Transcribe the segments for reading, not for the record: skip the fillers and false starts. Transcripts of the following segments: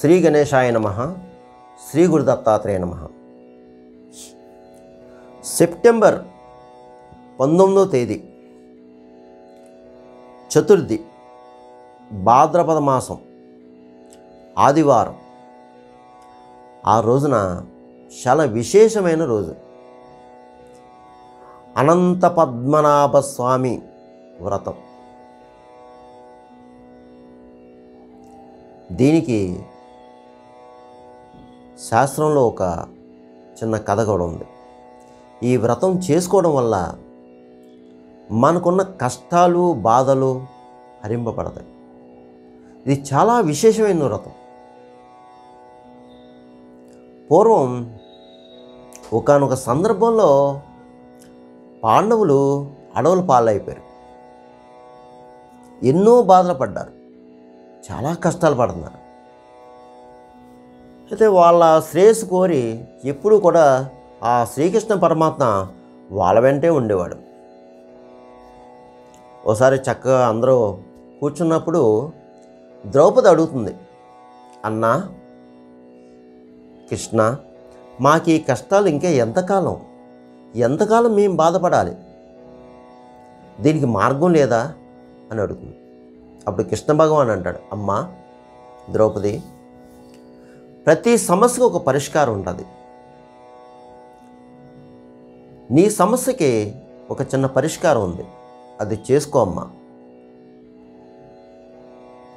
శ్రీ గణేశాయ నమః. శ్రీ గురు దత్తాత్రేయ నమః. సెప్టెంబర్ 19వ తేదీ చతుర్థి, భాద్రపద మాసం, ఆదివారం. ఆ రోజున చాలా విశేషమైన రోజు. అనంత పద్మనాభ స్వామి వ్రతం. దీనికి శాస్త్రంలో ఒక చిన్న కథ కూడా ఉంది. ఈ వ్రతం చేసుకోవడం వల్ల మనకున్న కష్టాలు, బాధలు హరింపబడతాయి. ఇది చాలా విశేషమైన వ్రతం. పూర్వం ఒకానొక సందర్భంలో పాండవులు అడవుల పాలైపోయారు. ఎన్నో బాధలు పడ్డారు, చాలా కష్టాలు పడుతున్నారు. అయితే వాళ్ళ శ్రేయస్సు కోరి ఎప్పుడూ కూడా ఆ శ్రీకృష్ణ పరమాత్మ వాళ్ళ వెంటే ఉండేవాడు. ఒకసారి చక్కగా అందరూ కూర్చున్నప్పుడు ద్రౌపది అడుగుతుంది, అన్నా కృష్ణ, మాకు ఈ కష్టాలు ఇంకా ఎంతకాలం మేము బాధపడాలి? దీనికి మార్గం లేదా అని అడుగుతుంది. అప్పుడు కృష్ణ భగవాన్ అంటాడు, అమ్మా ద్రౌపది, ప్రతి సమస్యకు ఒక పరిష్కారం ఉంటుంది. నీ సమస్యకి ఒక చిన్న పరిష్కారం ఉంది, అది చేసుకో అమ్మా.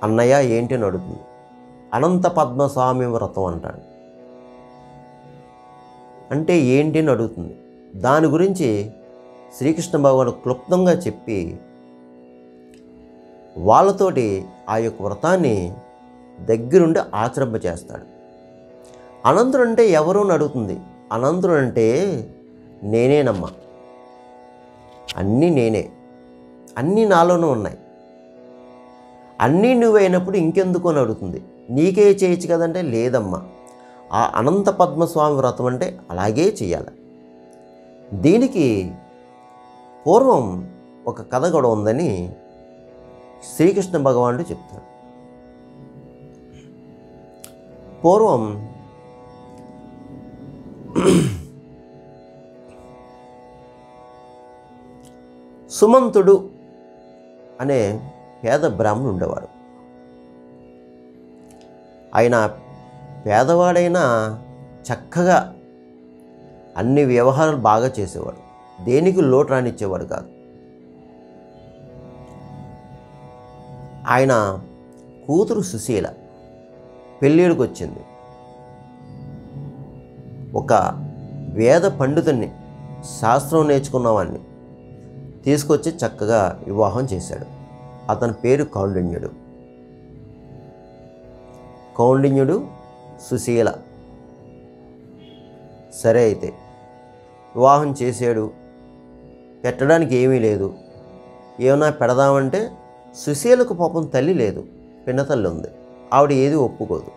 అన్నయ్య ఏంటి అని అడుగుతుంది. అనంత పద్మస్వామి వ్రతం అంటాడు. అంటే ఏంటి అని అడుగుతుంది. దాని గురించి శ్రీకృష్ణ భగవాను క్లుప్తంగా చెప్పి వాళ్ళతోటి ఆ యొక్క వ్రతాన్ని దగ్గరుండి ఆచరింపచేస్తాడు. అనంతుడు అంటే ఎవరు అని అడుగుతుంది. అనంతుడు అంటే నేనేనమ్మా, అన్నీ నేనే, అన్నీ నాలోనూ ఉన్నాయి, అన్నీ నువ్వైనప్పుడు ఇంకెందుకు అని అడుగుతుంది. నీకే చేయొచ్చు కదంటే లేదమ్మా, ఆ అనంత పద్మస్వామి వ్రతం అంటే అలాగే చేయాలి. దీనికి పూర్వం ఒక కథ కూడా ఉందని శ్రీకృష్ణ భగవానుడు చెప్తాడు. పూర్వం సుమంతుడు అనే పేద బ్రాహ్మణుడు ఉండేవాడు. ఆయన పేదవాడైనా చక్కగా అన్ని వ్యవహారాలు బాగా చేసేవాడు, దేనికి లోటు రానిచ్చేవాడు కాదు. ఆయన కూతురు సుశీల పెళ్ళిడికి వచ్చింది. ఒక వేద పండితుడిని, శాస్త్రం నేర్చుకున్నవాడిని తీసుకొచ్చి చక్కగా వివాహం చేశాడు. అతని పేరు కౌండిన్యుడు సుశీల. సరే, అయితే వివాహం చేశాడు. పెట్టడానికి ఏమీ లేదు. ఏమైనా పెడదామంటే సుశీలకు పాపం తల్లి లేదు, పినతల్లి ఉంది. ఆవిడ ఏది ఒప్పుకోదు.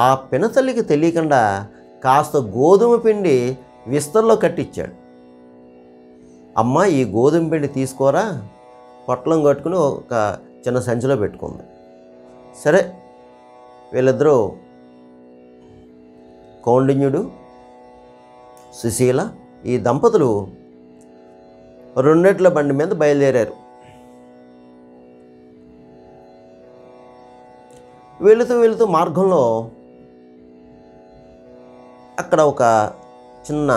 ఆ పినతల్లికి తెలియకుండా కాస్త గోధుమ పిండి విస్తర్లో కట్టించాడు. అమ్మ, ఈ గోధుమ పిండి తీసుకోరా, పొట్లం కట్టుకుని ఒక చిన్న సంచిలో పెట్టుకుంది. సరే, వీళ్ళిద్దరూ కౌండిన్యుడు సుశీల ఈ దంపతులు రెండెట్ల బండి మీద బయలుదేరారు. వెళుతూ మార్గంలో అక్కడ ఒక చిన్న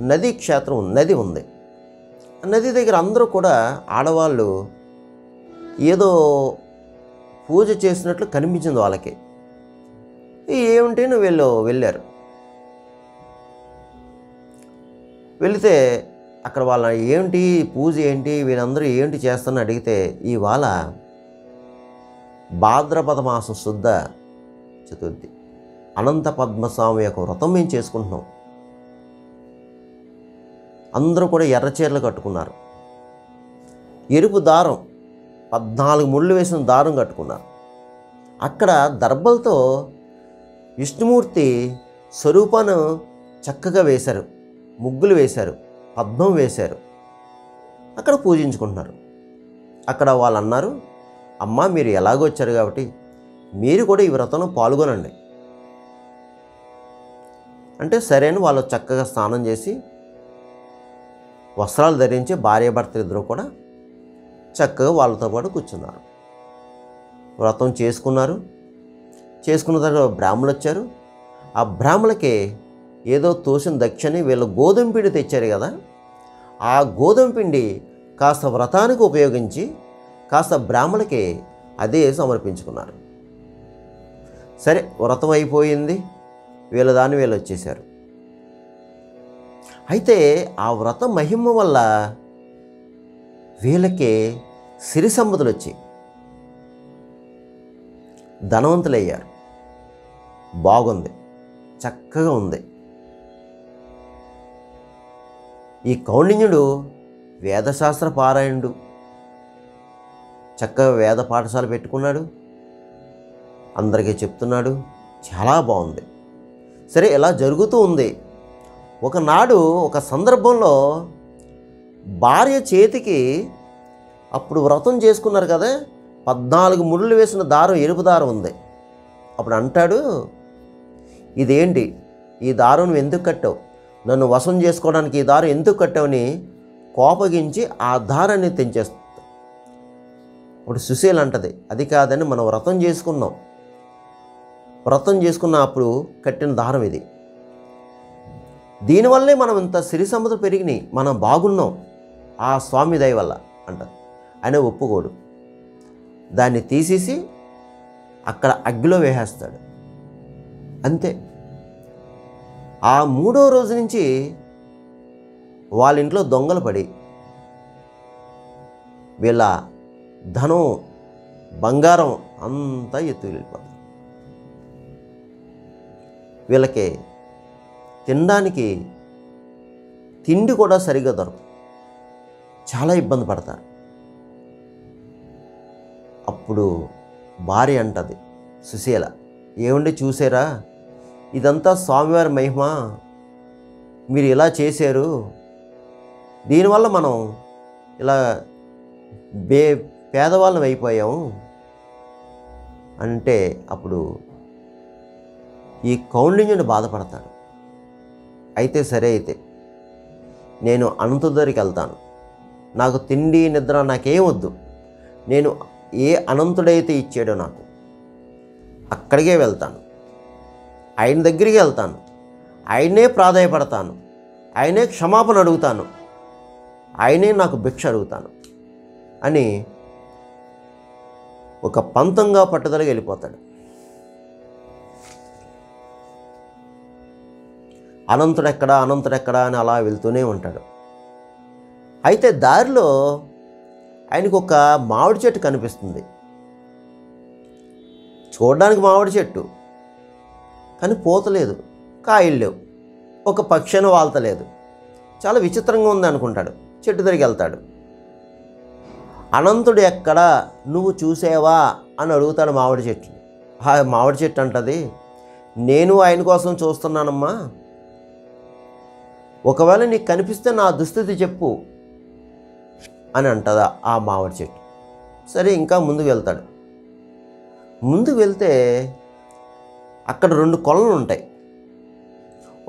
నది ఉంది. నది దగ్గర అందరూ కూడా ఆడవాళ్ళు ఏదో పూజ చేసినట్లు కనిపించింది వాళ్ళకి. ఏమిటని వీళ్ళు వెళ్ళారు. వెళితే అక్కడ వాళ్ళ ఏంటి పూజ ఏంటి, వీళ్ళందరూ ఏంటి చేస్తారని అడిగితే, ఇవాళ భాద్రపద మాసం శుద్ధ చతుర్థి, అనంత పద్మస్వామి యొక్క వ్రతం మేము చేసుకుంటున్నాం. అందరూ కూడా ఎర్ర చీరలు కట్టుకున్నారు. ఎరుపు దారం, 14 ముళ్ళు వేసిన దారం కట్టుకున్నారు. అక్కడ దర్భలతో విష్ణుమూర్తి స్వరూపాన్ని చక్కగా వేశారు, ముగ్గులు వేశారు, పద్మం వేశారు. అక్కడ పూజించుకుంటున్నారు. అక్కడ వాళ్ళు అన్నారు, అమ్మ మీరు ఎలాగో వచ్చారు కాబట్టి మీరు కూడా ఈ వ్రతంలో పాల్గొనండి, అంటే సరే అని వాళ్ళు చక్కగా స్నానం చేసి వస్త్రాలు ధరించి భార్యాభర్తలు ఇద్దరు కూడా చక్కగా వాళ్ళతో పాటు కూర్చున్నారు. వ్రతం చేసుకున్నారు. చేసుకున్న తర్వాత బ్రాహ్మణులు వచ్చారు. ఆ బ్రాహ్మణులకి ఏదో తోసిన దక్షిణ వీళ్ళు గోధుమ పిండి తెచ్చారు కదా, ఆ గోధుమ పిండి కాస్త వ్రతానికి ఉపయోగించి కాస్త బ్రాహ్మణులకి అదే సమర్పించుకున్నారు. సరే, వ్రతం అయిపోయింది. వీళ్ళ దాన్ని వీళ్ళు వచ్చేసారు. అయితే ఆ వ్రతం మహిమ వల్ల వీళ్ళకి సిరి సంపదలు వచ్చాయి. ధనవంతులయ్యారు. బాగుంది, చక్కగా ఉంది. ఈ కౌండిన్యుడు వేదశాస్త్ర పారాయణుడు. చక్కగా వేద పాఠశాల పెట్టుకున్నాడు. అందరికీ చెప్తున్నాడు. చాలా బాగుంది. సరే, ఇలా జరుగుతూ ఉంది. ఒకనాడు ఒక సందర్భంలో భార్య చేతికి అప్పుడు వ్రతం చేసుకున్నారు కదా, 14 ముళ్ళు వేసిన దారం, ఎరుపు దారం ఉంది. అప్పుడు అంటాడు, ఇదేంటి, ఈ దారం నువ్వు ఎందుకు కట్టావు, నన్ను వశం చేసుకోవడానికి ఈ దారం ఎందుకు కట్టావని కోపగించి ఆ దారాన్ని తెంచేస్తుంది. ఇప్పుడు సుశీల అంటది, అది కాదని మనం వ్రతం చేసుకున్నాం, వ్రతం చేసుకున్న అప్పుడు కట్టిన దారం ఇది, దీనివల్లే మనం ఇంత సిరి సంపదలు పెరిగినాయి, మనం బాగున్నాం ఆ స్వామి దయ వల్ల అంటారు. ఆయన ఒప్పుకోడు. దాన్ని తీసేసి అక్కడ అగ్గిలో వేసేస్తాడు. అంతే. ఆ 3వ రోజు నుంచి వాళ్ళ ఇంట్లో దొంగలు పడి వీళ్ళ ధనం, బంగారం అంతా ఎత్తు వెళ్ళిపోతుంది. వీళ్ళకి తినడానికి తిండి కూడా సరిగ్గా దొరకదు. చాలా ఇబ్బంది పడతారు. అప్పుడు భార్య అంటది, సుశీల, ఏమండి చూసారా, ఇదంతా స్వామివారి మహిమ, మీరు ఇలా చేశారు, దీనివల్ల మనం ఇలా పేదవాళ్ళం అయిపోయాము అంటే అప్పుడు ఈ కౌండిన్యుడు బాధపడతాడు. అయితే సరే, అయితే నేను అనంత దగ్గరికి వెళ్తాను, నాకు తిండి నిద్ర నాకేం వద్దు, నేను ఏ అనంతుడైతే ఇచ్చాడో నాకు అక్కడికే వెళ్తాను, ఆయన దగ్గరికి వెళ్తాను, ఆయనే ప్రాధాయపడతాను, ఆయనే క్షమాపణ అడుగుతాను, ఆయనే నాకు భిక్ష అడుగుతాను అని ఒక పంతంగా పట్టుదలగా వెళ్ళిపోతాడు. అనంతుడెక్కడా అని అలా వెళ్తూనే ఉంటాడు. అయితే దారిలో ఆయనకు ఒక మామిడి చెట్టు కనిపిస్తుంది. చూడడానికి మామిడి చెట్టు, కానీ పూతలేదు, కాయలు లేవు, ఒక పక్షిని వాళ్తలేదు. చాలా విచిత్రంగా ఉంది అనుకుంటాడు. చెట్టు దగ్గరికి వెళ్తాడు. అనంతుడు ఎక్కడా, నువ్వు చూసావా అని అడుగుతాడు మామిడి చెట్టు. ఆ మామిడి చెట్టు అంటది, నేను ఆయన కోసం చూస్తున్నానమ్మా, ఒకవేళ నీకు కనిపిస్తే నా దుస్థితి చెప్పు అని అంటదా ఆ మామిడి చెట్టు. సరే, ఇంకా ముందుకు వెళ్తాడు. ముందుకు వెళ్తే అక్కడ 2 కొలనులు ఉంటాయి.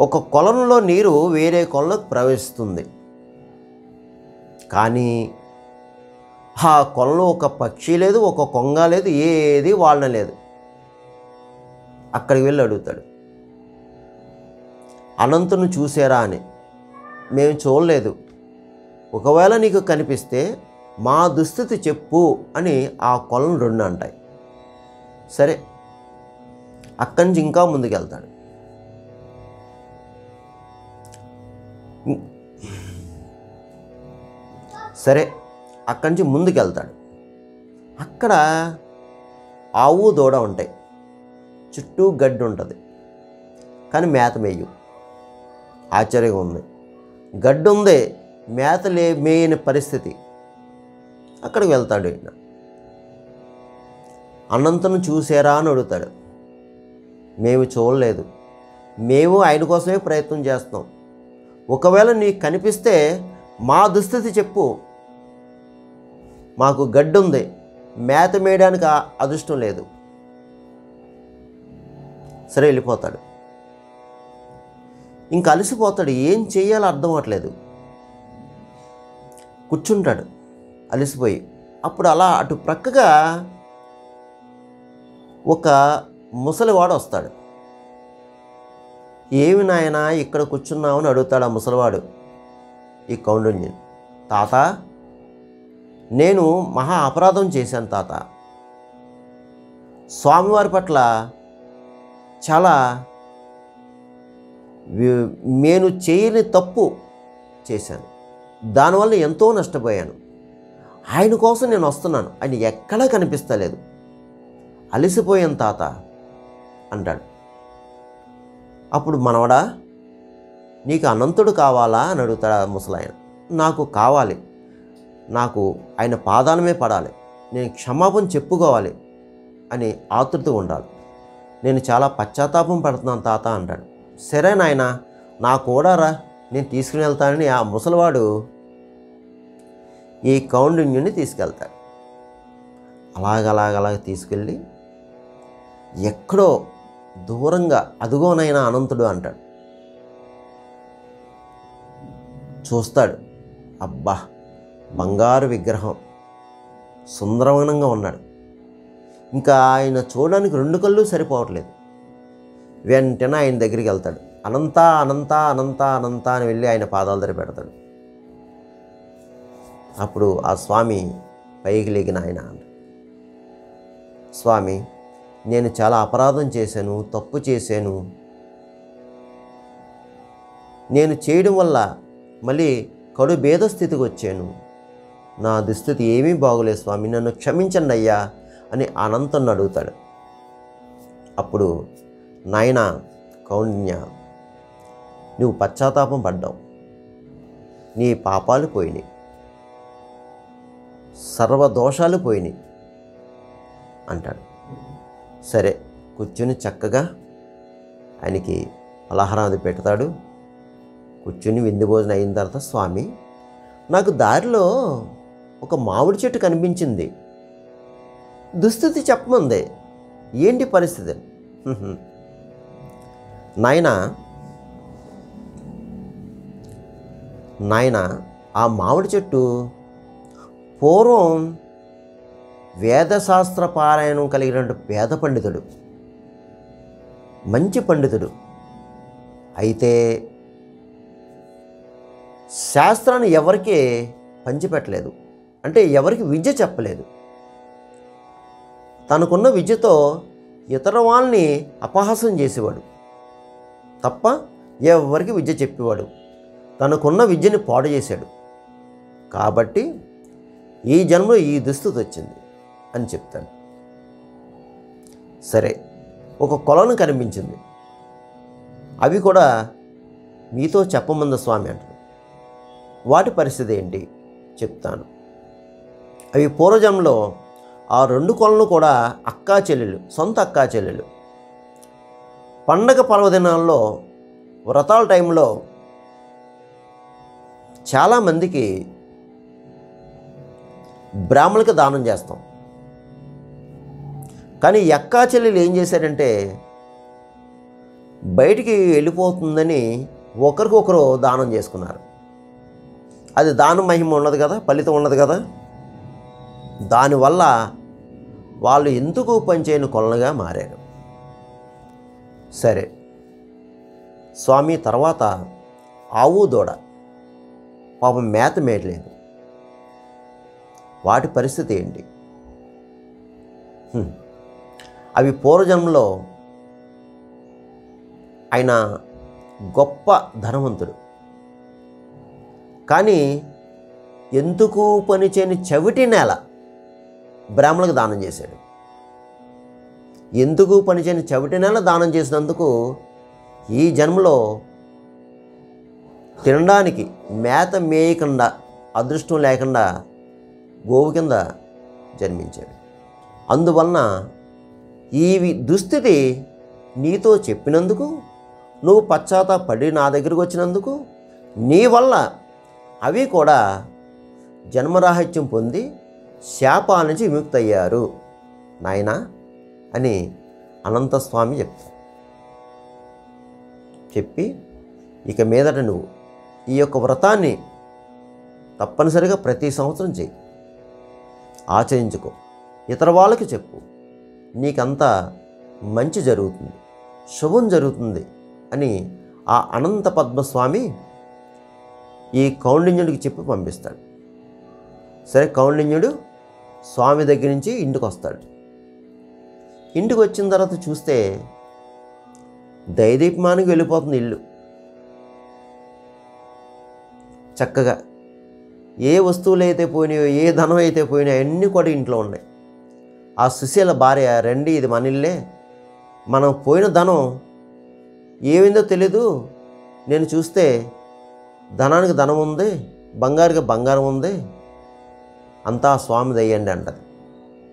ఒక కొలనులో నీరు వేరే కొలనుకు ప్రవహిస్తుంది, కానీ ఆ కొలలో ఒక పక్షి లేదు, ఒక కొంగ లేదు, ఏది వాళ్ళ లేదు. అక్కడికి వెళ్ళి అడుగుతాడు, అనంతుని చూసారా అని. మేము చూడలేదు, ఒకవేళ నీకు కనిపిస్తే మా దుస్థితి చెప్పు అని ఆ కొలను 2 అంటాయి. సరే, అక్కడి నుంచి ఇంకా ముందుకెళ్తాడు. సరే, అక్కడి నుంచి ముందుకెళ్తాడు. అక్కడ ఆవు దూడ ఉంటాయి, చుట్టూ గడ్డి ఉంటుంది, కానీ మేత మేయు. ఆశ్చర్యంగా ఉంది. గడ్డి ఉంది, మేత మేయని పరిస్థితి. అక్కడికి వెళ్తాడు. ఆయన అనంతను చూసారా అని అడుగుతాడు. మేము చూడలేదు, మేము ఆయన కోసమే ప్రయత్నం చేస్తాం, ఒకవేళ నీకు కనిపిస్తే మా దుస్థితి చెప్పు, మాకు గడ్డి ఉంది, మేత మేయడానికి అదృష్టం లేదు. సరే, వెళ్ళిపోతాడు. ఇంక అలసిపోతాడు, ఏం చేయాలో అర్థం అవ్వట్లేదు. కూర్చుంటాడు అలసిపోయి. అప్పుడు అలా అటు ప్రక్కగా ఒక ముసలివాడు వస్తాడు. ఏమి నాయనా ఇక్కడ కూర్చున్నావు అని అడుగుతాడు ఆ ముసలివాడు ఈ కౌండిన్యుని. తాత, నేను మహా అపరాధం చేశాను తాత. స్వామివారి పట్ల చాలా నేను చేయని తప్పు చేశాను, దానివల్ల ఎంతో నష్టపోయాను. ఆయన కోసం నేను వస్తున్నాను, ఆయన ఎక్కడా కనిపిస్తలేదు, అలసిపోయాను తాత అంటాడు. అప్పుడు మనవడా, నీకు అనంతుడు కావాలా అని అడుగుతాడు ఆ ముసలాయన. నాకు కావాలి, నాకు ఆయన పాదాలమే పడాలి, నేను క్షమాపణ చెప్పుకోవాలి అని ఆతృతగా ఉండాలి, నేను చాలా పశ్చాత్తాపం పడుతున్నాను తాత అంటాడు. సరే నాయన, నా కూడా రా, నేను తీసుకుని వెళ్తానని ఆ ముసలివాడు ఈ కౌండిన్యుని తీసుకెళ్తాడు. అలాగ తీసుకెళ్ళి ఎక్కడో దూరంగా అదుగోనైనా అనంతుడు అంటాడు. చూస్తాడు, అబ్బా బంగారు విగ్రహం, సుందరవనంగా ఉన్నాడు. ఇంకా ఆయన చూడడానికి 2 కళ్ళు సరిపోవట్లేదు. వెంటనే ఆయన దగ్గరికి వెళ్తాడు. అనంత అనంత అనంత అనంత అని వెళ్ళి ఆయన పాదాల దగ్గర పెడతాడు. అప్పుడు ఆ స్వామి పైకి లేగిన ఆయన, స్వామి నేను చాలా అపరాధం చేశాను, తప్పు చేశాను, నేను చేయడం వల్ల మళ్ళీ కడు భేద స్థితికి వచ్చాను, నా దుస్థితి ఏమీ బాగోలేదు స్వామి, నన్ను క్షమించండి అయ్యా అని అనంతుని అడుగుతాడు. అప్పుడు నాయన కౌండిన్య, నువ్వు పశ్చాత్తాపం పడ్డావు, నీ పాపాలు పోయినాయి, సర్వదోషాలు పోయినాయి అంటాడు. సరే కూర్చుని చక్కగా ఆయనకి పలహారం పెడతాడు. కూర్చుని విందు భోజనం అయిన తర్వాత, స్వామి నాకు దారిలో ఒక మామిడి చెట్టు కనిపించింది, దుస్థితి చెప్పమంది, ఏంటి పరిస్థితి? నాయన ఆ మామిడి చెట్టు పూర్వం వేదశాస్త్ర పారాయణం కలిగినటువంటి వేద పండితుడు, మంచి పండితుడు, అయితే శాస్త్రాన్ని ఎవరికీ పంచిపెట్టలేదు, అంటే ఎవరికి విద్య చెప్పలేదు. తనకున్న విద్యతో ఇతర వాళ్ళని అపహాసం చేసేవాడు తప్ప ఎవరికి విద్య చెప్పేవాడు. తనకున్న విద్యని పాడు చేశాడు, కాబట్టి ఈ జన్మలో ఈ దుస్థితి వచ్చింది అని చెప్తాడు. సరే, ఒక కొలను కనిపించింది, అవి కూడా మీతో చెప్పమంది స్వామి అంటారు. వాటి పరిస్థితి ఏంటి చెప్తాను. అవి పూర్వజన్మలో ఆ 2 కొలను కూడా అక్కా చెల్లెలు, సొంత అక్కా చెల్లెలు. పండగ పర్వదినాల్లో, వ్రతాల టైంలో చాలామందికి బ్రాహ్మణులకి దానం చేస్తాం. కానీ అక్కా చెల్లెలు ఏం చేశారంటే, బయటికి వెళ్ళిపోతుందని ఒకరికొకరు దానం చేసుకున్నారు. అది దానం మహిమ ఉన్నది కదా, ఫలితం ఉన్నది కదా. దానివల్ల వాళ్ళు ఎందుకు పనిచేయని కొలనుగా మారారు. సరే, స్వామి తర్వాత ఆవు దూడ పాపం మేత మేయలేదు, వాటి పరిస్థితి ఏంటి? అవి పూర్వజన్మలో ఆయన గొప్ప ధనవంతుడు, కానీ ఎందుకు పనిచేయని చవిటి నేల బ్రాహ్మణులకు దానం చేశాడు. ఎందుకు పనిచేయని చవిటి నేల దానం చేసినందుకు ఈ జన్మలో తినడానికి మేత మేయకుండా, అదృష్టం లేకుండా గోవు కింద జన్మించాడు. అందువలన ఈ దుస్థితి నీతో చెప్పినందుకు, నువ్వు పశ్చాత్తాపడి నా దగ్గరకు వచ్చినందుకు, నీ వల్ల అవి కూడా జన్మరాహిత్యం పొంది శాపాల నుంచి విముక్తి అయ్యారు నాయనా అని అనంతస్వామి చెప్తారు. చెప్పి ఇక మీదట నువ్వు ఈ యొక్క వ్రతాన్ని తప్పనిసరిగా ప్రతి సంవత్సరం చేయి, ఆచరించుకో, ఇతర వాళ్ళకి చెప్పు, నీకంతా మంచి జరుగుతుంది, శుభం జరుగుతుంది అని ఆ అనంత పద్మస్వామి ఈ కౌండిన్యుడికి చెప్పి పంపిస్తాడు. సరే, కౌండిన్యుడు స్వామి దగ్గర నుంచి ఇంటికి వస్తాడు. ఇంటికి వచ్చిన తర్వాత చూస్తే దయదీప్మానికి వెళ్ళిపోతుంది ఇల్లు. చక్కగా ఏ వస్తువులు అయితే పోయినాయో, ఏ ధనం అయితే పోయినాయో అన్నీ కూడా ఇంట్లో ఉన్నాయి. ఆ సుశీల భార్య, రండి ఇది మన ఇల్లే, మనం పోయిన ధనం ఏమైందో తెలీదు, నేను చూస్తే ధనానికి ధనం ఉంది, బంగారుకి బంగారం ఉంది, అంతా స్వామి దయ్యండి అంటది.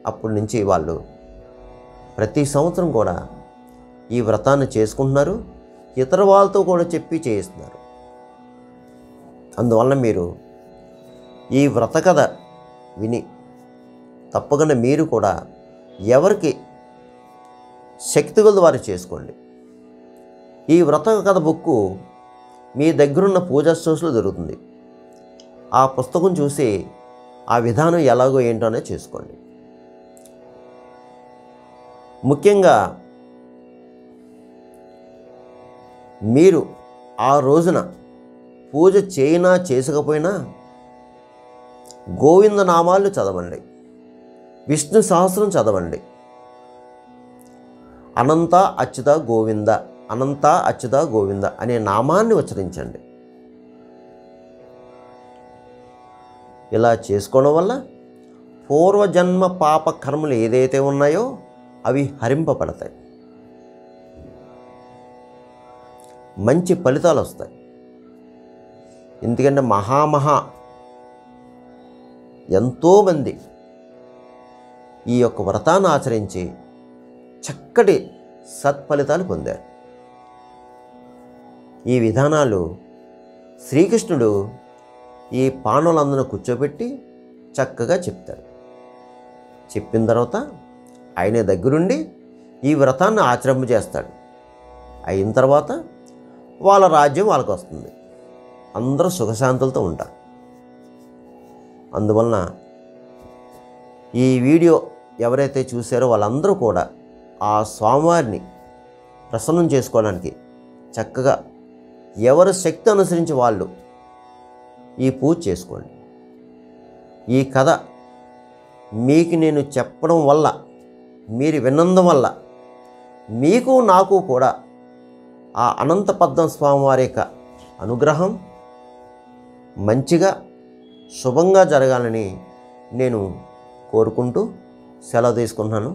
అప్పటి నుంచి వాళ్ళు ప్రతి సంవత్సరం కూడా ఈ వ్రతాన్ని చేసుకుంటున్నారు, ఇతర వాళ్ళతో కూడా చెప్పి చేయిస్తున్నారు. అందువలన మీరు ఈ వ్రత కథ విని తప్పకుండా మీరు కూడా ఎవరికి శక్తి కొలది వారు చేసుకోండి. ఈ వ్రత కథ బుక్కు మీ దగ్గరున్న పూజా స్టోర్స్లో దొరుకుతుంది. ఆ పుస్తకం చూసి ఆ విధానం ఎలాగో ఏంటో అనేది చేసుకోండి. ముఖ్యంగా మీరు ఆ రోజున పూజ చేయినా చేసుకపోయినా గోవింద నామాలు చదవండి, విష్ణు సహస్రం చదవండి, అనంత అచ్యుత గోవింద, అనంత అచ్యుత గోవింద అనే నామాన్ని ఉచ్చరించండి. ఇలా చేసుకోవడం వల్ల పూర్వజన్మ పాప కర్మలు ఏదైతే ఉన్నాయో అవి హరింపబడతాయి, మంచి ఫలితాలు వస్తాయి. ఎందుకంటే ఎంతోమంది ఈ యొక్క వ్రతాన్ని ఆచరించి చక్కటి సత్ఫలితాలు పొందారు. ఈ విధానాలు శ్రీకృష్ణుడు ఈ పాండవులందరూ కూర్చోబెట్టి చక్కగా చెప్తాడు. చెప్పిన తర్వాత ఆయన దగ్గరుండి ఈ వ్రతాన్ని ఆచరింపజేస్తాడు. అయిన తర్వాత వాళ్ళ రాజ్యం వాళ్ళకు వస్తుంది, అందరూ సుఖశాంతులతో ఉంటారు. అందువలన ఈ వీడియో ఎవరైతే చూసారో వాళ్ళందరూ కూడా ఆ స్వామివారిని ప్రసన్నం చేసుకోవడానికి చక్కగా ఎవరి శక్తి అనుసరించి వాళ్ళు ఈ పూజ చేసుకోండి. ఈ కథ మీకు నేను చెప్పడం వల్ల, మీరు విన్నందు వల్ల మీకు నాకు కూడా ఆ అనంత పద్మ స్వామివారి యొక్క అనుగ్రహం మంచిగా శుభంగా జరగాలని నేను కోరుకుంటూ సెలవు తీసుకుంటున్నాను.